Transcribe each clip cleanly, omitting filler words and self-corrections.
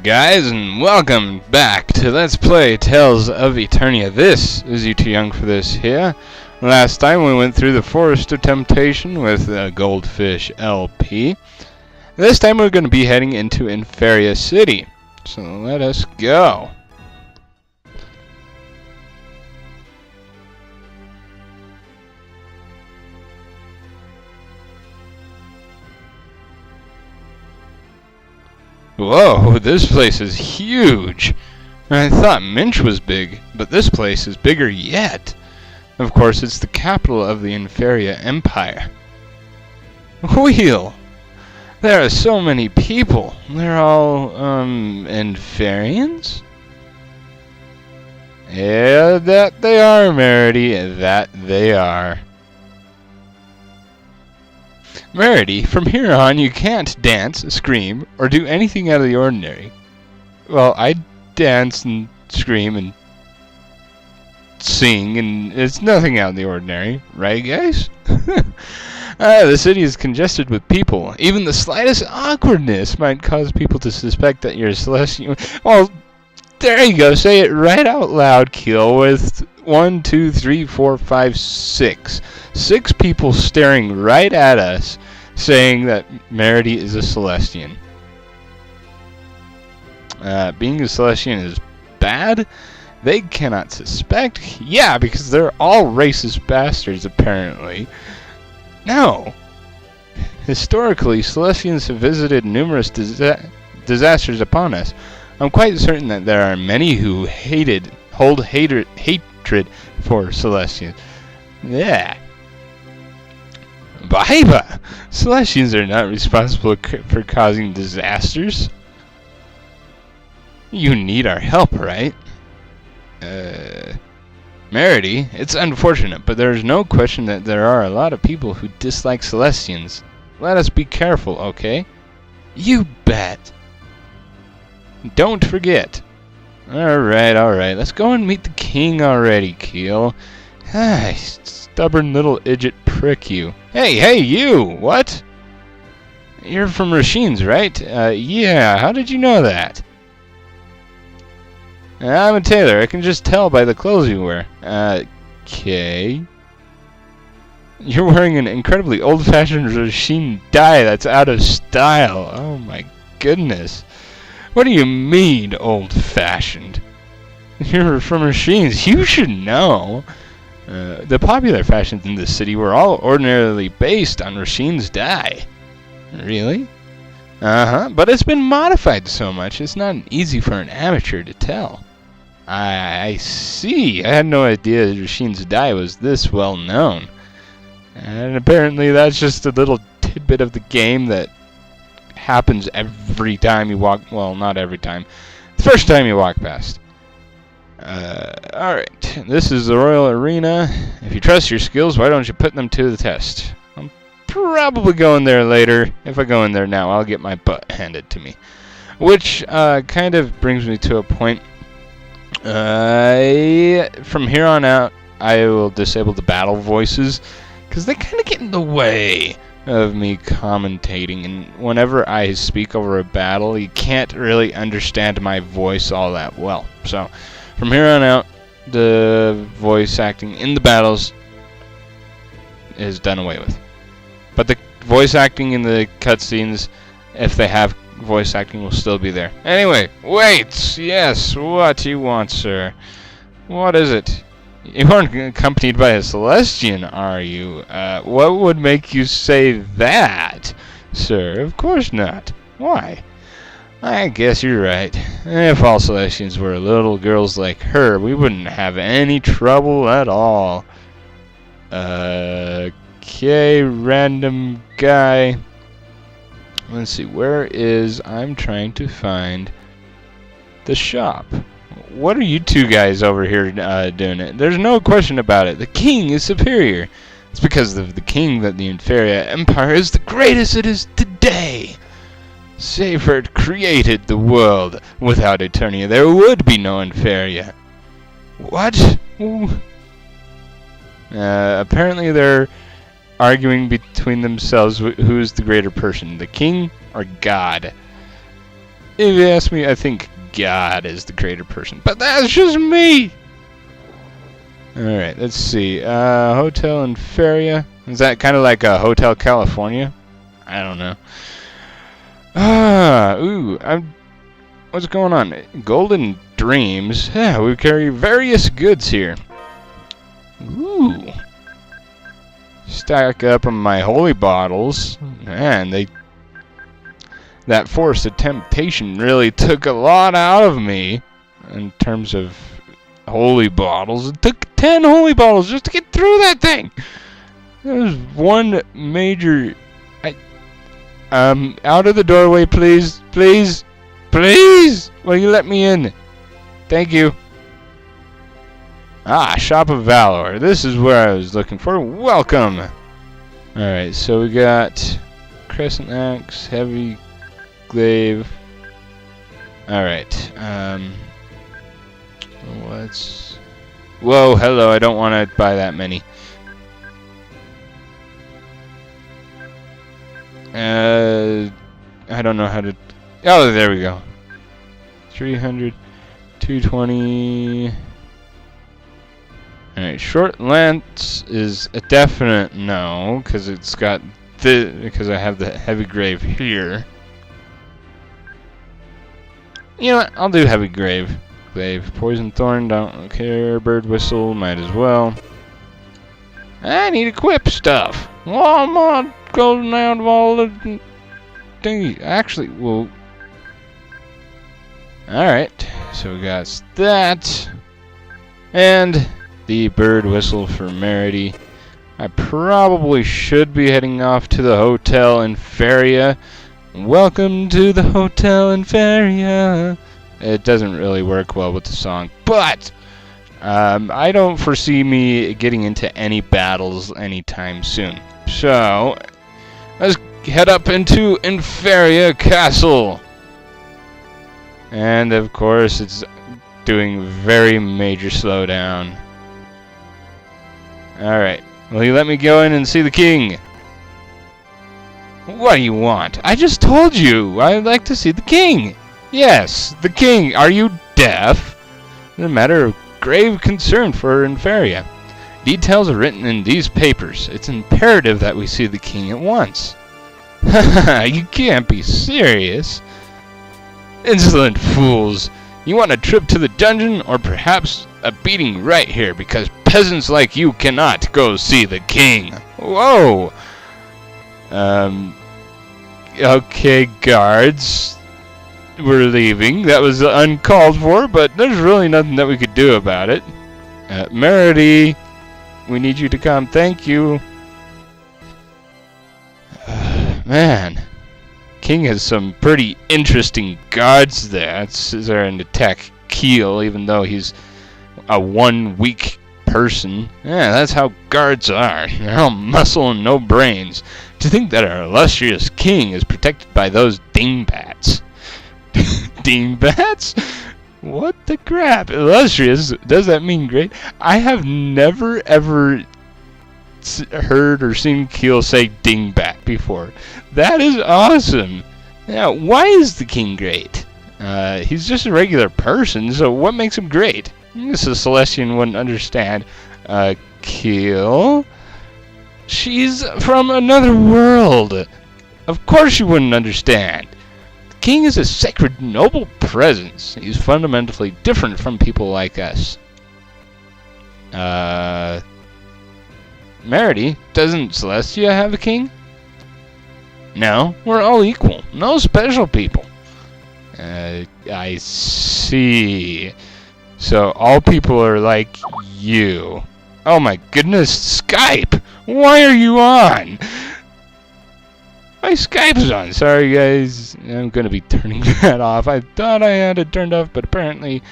guys, and welcome back to Let's Play Tales of Eternia. This is You Too Young for This here. Last time we went through the Forest of Temptation with Goldfish LP. This time we're going to be heading into Inferia City. So let us go. Whoa, this place is huge. I thought Minch was big, but this place is bigger yet. Of course, it's the capital of the Inferia Empire. Wheel! There are so many people. They're all, Inferians? Yeah, that they are, Merity. That they are. Merity, from here on you can't dance, scream, or do anything out of the ordinary. Well, I dance and scream and sing, and it's nothing out of the ordinary, right guys? The city is congested with people. Even the slightest awkwardness might cause people to suspect that you're a celestial. Well, there you go, say it right out loud, Keel, with 1, 2, 3, 4, 5, 6. 6 people staring right at us, saying that Merity is a Celestian. Being a Celestian is bad? They cannot suspect? Yeah, because they're all racist bastards, apparently. No. Historically, Celestians have visited numerous disasters upon us. I'm quite certain that there are many who hold hatred for Celestians. Yeah. Baiba! Celestians are not responsible for causing disasters. You need our help, right? Merity, it's unfortunate, but there is no question that there are a lot of people who dislike Celestians. Let us be careful, okay? You bet! Don't forget. Alright, let's go and meet the king already, Keel. Stubborn little idiot prick, you. Hey, you! What? You're from Rashine's, right? Yeah, how did you know that? I'm a tailor, I can just tell by the clothes you wear. Okay. You're wearing an incredibly old-fashioned Rashine dye that's out of style. Oh my goodness. What do you mean, old-fashioned? You're from Rashine's, you should know. The popular fashions in this city were all ordinarily based on Rashine's dye. Really? But it's been modified so much, it's not easy for an amateur to tell. I see. I had no idea Rashine's dye was this well known. And apparently that's just a little tidbit of the game that happens every time you walk, well, not every time. The first time you walk past. Alright, this is the Royal Arena. If you trust your skills, why don't you put them to the test? I'm probably going there later. If I go in there now, I'll get my butt handed to me. Which, kind of brings me to a point. From here on out, I will disable the battle voices, because they kind of get in the way of me commentating, and whenever I speak over a battle, you can't really understand my voice all that well. So, from here on out, the voice acting in the battles is done away with. But the voice acting in the cutscenes, if they have voice acting, will still be there. Anyway, wait! Yes, what do you want, sir? What is it? You aren't accompanied by a Celestian, are you? What would make you say that, sir? Of course not. Why? I guess you're right. If all Celestians were little girls like her, we wouldn't have any trouble at all. Okay, random guy. Let's see, where is... I'm trying to find the shop. What are you two guys over here doing it? There's no question about it. The king is superior. It's because of the king that the Inferia Empire is the greatest it is today. Seyfert created the world. Without Eternia, there would be no Inferia. What? Apparently they're arguing between themselves who's the greater person, the king or God. if you ask me, I think God is the creator person. But that's just me! Alright, let's see. Hotel Inferia. Is that kind of like a Hotel California? I don't know. What's going on? Golden Dreams. Yeah, we carry various goods here. Ooh. Stack up on my holy bottles. Man, that force of temptation really took a lot out of me in terms of holy bottles. It took 10 holy bottles just to get through that thing. That was one major... out of the doorway, please. Please. Please! Will you let me in? Thank you. Ah, Shop of Valor. This is where I was looking for. Welcome! Alright, so we got Crescent Axe, Heavy Glaive. Alright, what's... Whoa, hello, I don't want to buy that many. I don't know how to... Oh, there we go. 300, 220... Alright, short lance is a definite no, because it's got because I have the heavy glaive here. You know what? I'll do heavy glaive. Poison thorn, don't care. Bird whistle, might as well. I need equip stuff. Well, I'm not going out of all the thingy. Actually, well. Alright, so we got that. And the bird whistle for Merity. I probably should be heading off to the Hotel Inferia. Welcome to the Hotel Inferia. It doesn't really work well with the song, but I don't foresee me getting into any battles anytime soon. So let's head up into Inferia Castle. And of course, it's doing very major slowdown. Alright, will you let me go in and see the king? What do you want? I just told you I'd like to see the king. Yes, the king. Are you deaf? It's a matter of grave concern for Inferia. Details are written in these papers. It's imperative that we see the king at once. Haha, you can't be serious. Insolent fools. You want a trip to the dungeon, or perhaps a beating right here, because peasants like you cannot go see the king. Whoa! Okay, guards. We're leaving. That was uncalled for, but there's really nothing that we could do about it. Merity, we need you to come. Thank you. Man. King has some pretty interesting guards there. They're an attack keel, even though he's a 1 weak person. Yeah, that's how guards are. They're all muscle and no brains. To think that our illustrious king is protected by those dingbats. Dingbats? What the crap? Illustrious? Does that mean great? I have never ever heard or seen Keel say dingbat before. That is awesome. Now, why is the king great? He's just a regular person, so what makes him great? This is Celestian wouldn't understand. Keel? She's from another world. Of course you wouldn't understand. The king is a sacred, noble presence. He's fundamentally different from people like us. Merity, doesn't Celestia have a king? No, we're all equal. No special people. I see. So all people are like you. Oh my goodness, Skype! Why are you on? My Skype's on. Sorry guys, I'm gonna be turning that off. I thought I had it turned off, but apparently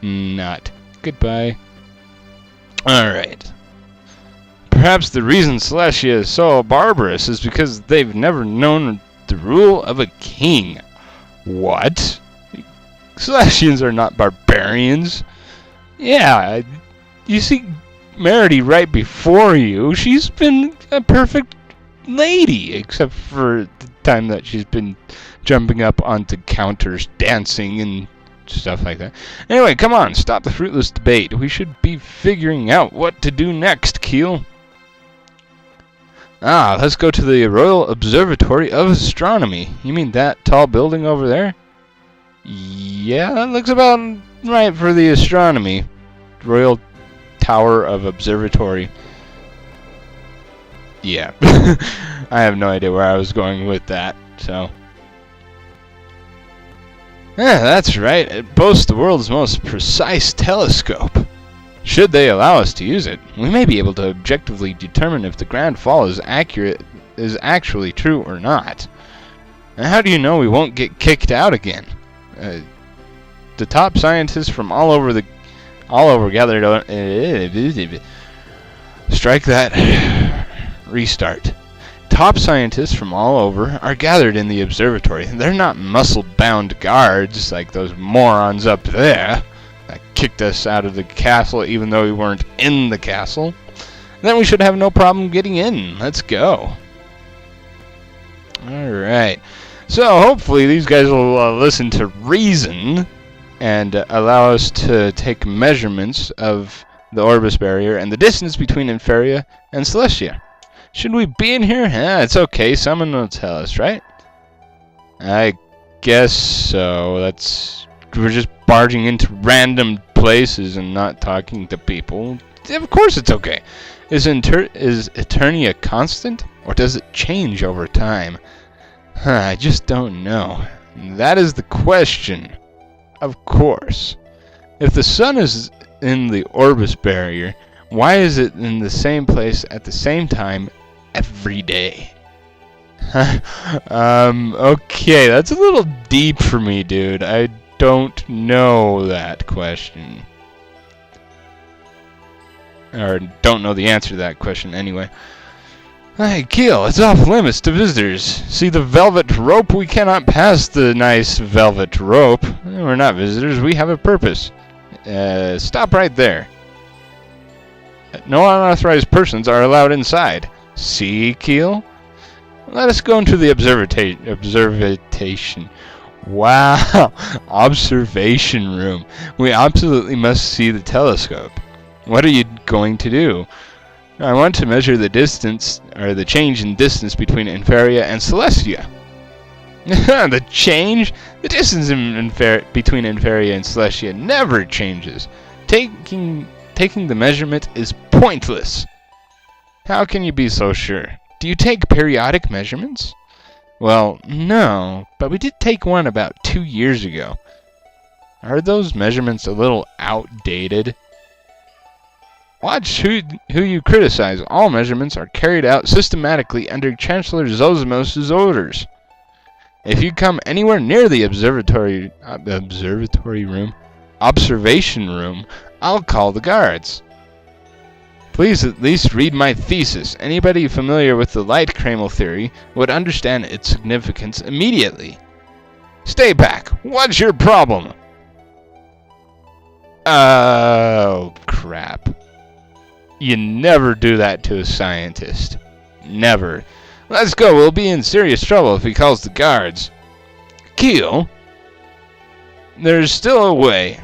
not. Goodbye. Alright. Perhaps the reason Celestia is so barbarous is because they've never known the rule of a king. What? Celestians are not barbarians. Yeah, you see Merity right before you. She's been a perfect lady, except for time that she's been jumping up onto counters, dancing, and stuff like that. Anyway, come on, stop the fruitless debate. We should be figuring out what to do next, Keel. Let's go to the Royal Observatory of Astronomy. You mean that tall building over there? Yeah, that looks about right for the astronomy. Royal Tower of Observatory. Yeah. I have no idea where I was going with that, so. Yeah, that's right. It boasts the world's most precise telescope. Should they allow us to use it, we may be able to objectively determine if the Grand Fall is actually true or not. And how do you know we won't get kicked out again? The top scientists from all over gathered on. Strike that. Restart. Top scientists from all over are gathered in the observatory. They're not muscle-bound guards like those morons up there that kicked us out of the castle even though we weren't in the castle. Then we should have no problem getting in. Let's go. Alright. So hopefully these guys will listen to reason and allow us to take measurements of the Orbis barrier and the distance between Inferia and Celestia. Should we be in here? It's okay. Someone will tell us, right? I guess so. We're just barging into random places and not talking to people. Of course it's okay. Is Eternia constant, or does it change over time? I just don't know. That is the question. Of course. If the sun is in the Orbis barrier, why is it in the same place at the same time every day? Okay, that's a little deep for me, dude. I don't know that question. Or don't know the answer to that question anyway. Hey, Keel, it's off limits to visitors. See the velvet rope? We cannot pass the nice velvet rope. We're not visitors. We have a purpose. Stop right there. No unauthorized persons are allowed inside. See, Keel? Let us go into the observation. Wow, observation room. We absolutely must see the telescope. What are you going to do? I want to measure the distance, or the change in distance between Inferia and Celestia. The change? The distance between Inferia and Celestia never changes. Taking the measurement is pointless. How can you be so sure? Do you take periodic measurements? Well, no, but we did take one about 2 years ago. Are those measurements a little outdated? Watch who you criticize. All measurements are carried out systematically under Chancellor Zosimo's orders. If you come anywhere near the observation room, I'll call the guards. Please at least read my thesis. Anybody familiar with the light Kramel theory would understand its significance immediately. Stay back. What's your problem? Oh, crap. You never do that to a scientist. Never. Let's go. We'll be in serious trouble if he calls the guards. Keel, there's still a way.